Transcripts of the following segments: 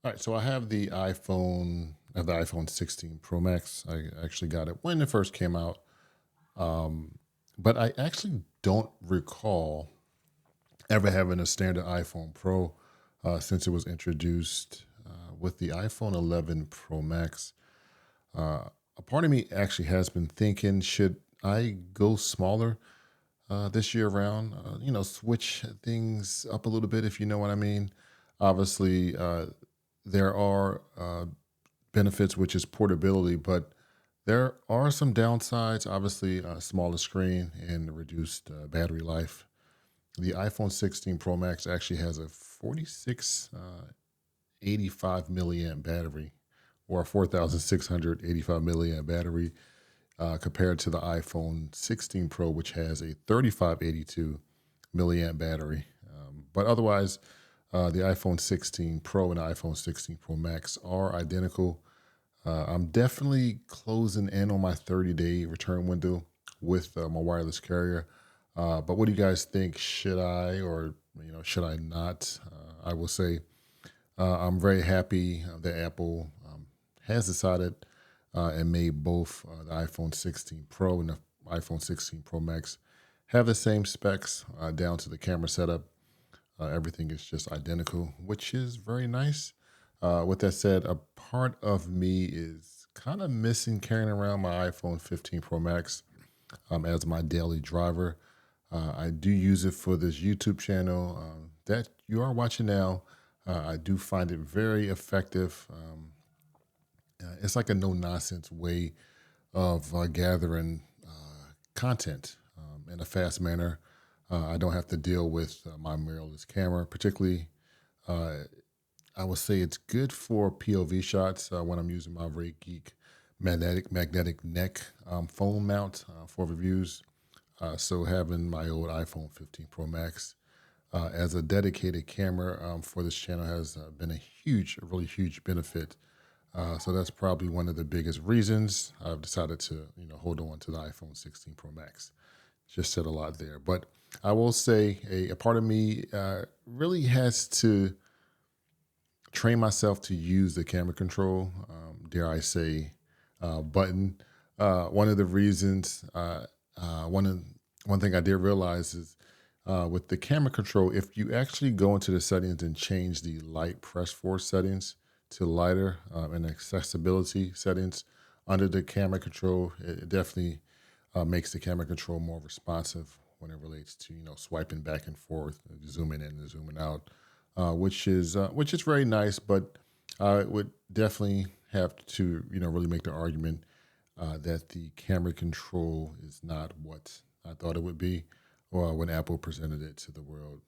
All right, so I have the iPhone 16 Pro Max. I actually got it when it first came out, um, but I actually don't recall ever having a standard iPhone Pro since it was introduced with the iPhone 11 Pro Max. Uh, a part of me actually has been thinking, should I go smaller this year around? Switch things up a little bit, if you know what I mean. Obviously, there are benefits, which is portability, but there are some downsides. Obviously, a smaller screen and reduced battery life. The iPhone 16 Pro Max actually has a 4685 milliamp battery, or a 4685 milliamp battery, compared to the iPhone 16 Pro, which has a 3582 milliamp battery. But otherwise, the iPhone 16 Pro and the iPhone 16 Pro Max are identical. I'm definitely closing in on my 30-day return window with my wireless carrier. But what do you guys think? Should I, or should I not? I will say I'm very happy that Apple has decided and made both the iPhone 16 Pro and the iPhone 16 Pro Max have the same specs down to the camera setup. Everything is just identical, which is very nice. With that said, a part of me is kind of missing carrying around my iPhone 15 Pro Max as my daily driver. I do use it for this YouTube channel that you are watching now. I do find it very effective. It's like a no nonsense way of gathering content in a fast manner. I don't have to deal with my mirrorless camera, particularly. Uh, I would say it's good for POV shots when I'm using my REY-GEAK magnetic neck phone mount for reviews. So having my old iPhone 15 Pro Max as a dedicated camera for this channel has been a really huge benefit. So that's probably one of the biggest reasons I've decided to, hold on to the iPhone 16 Pro Max. Just said a lot there, but I will say a part of me really has to train myself to use the camera control, dare I say, button. One of the reasons, one thing I did realize is with the camera control, if you actually go into the settings and change the light press force settings to lighter and accessibility settings under the camera control, it definitely makes the camera control more responsive when it relates to swiping back and forth, zooming in and zooming out, which is very nice. But I would definitely have to really make the argument that the camera control is not what I thought it would be, or when Apple presented it to the world.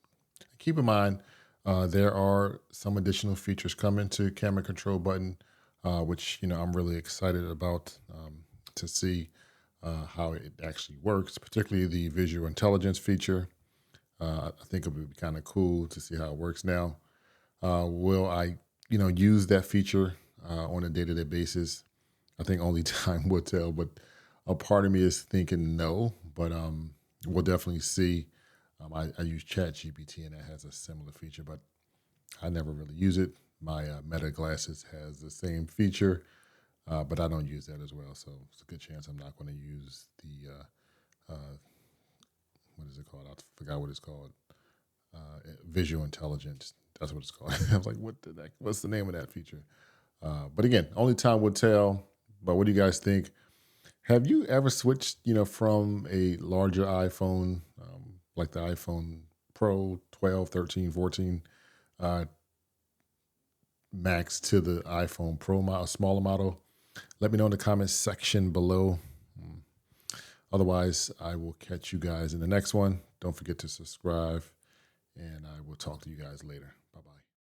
Keep in mind, there are some additional features coming to camera control button, which I'm really excited about to see how it actually works, particularly the visual intelligence feature. I think it would be kind of cool to see how it works now. Will I, use that feature on a day-to-day basis? I think only time will tell. But a part of me is thinking no, but we'll definitely see. I use Chat GPT and it has a similar feature, but I never really use it. My Meta glasses has the same feature, but I don't use that as well. So it's a good chance I'm not going to use the what is it called? I forgot what it's called. Visual intelligence. That's what it's called. I was like, what's the name of that feature? But again, only time will tell. But what do you guys think? Have you ever switched, from a larger iPhone, like the iPhone Pro 12, 13, 14 uh, Max to the iPhone Pro model, smaller model? Let me know in the comments section below. Otherwise, I will catch you guys in the next one. Don't forget to subscribe, and I will talk to you guys later.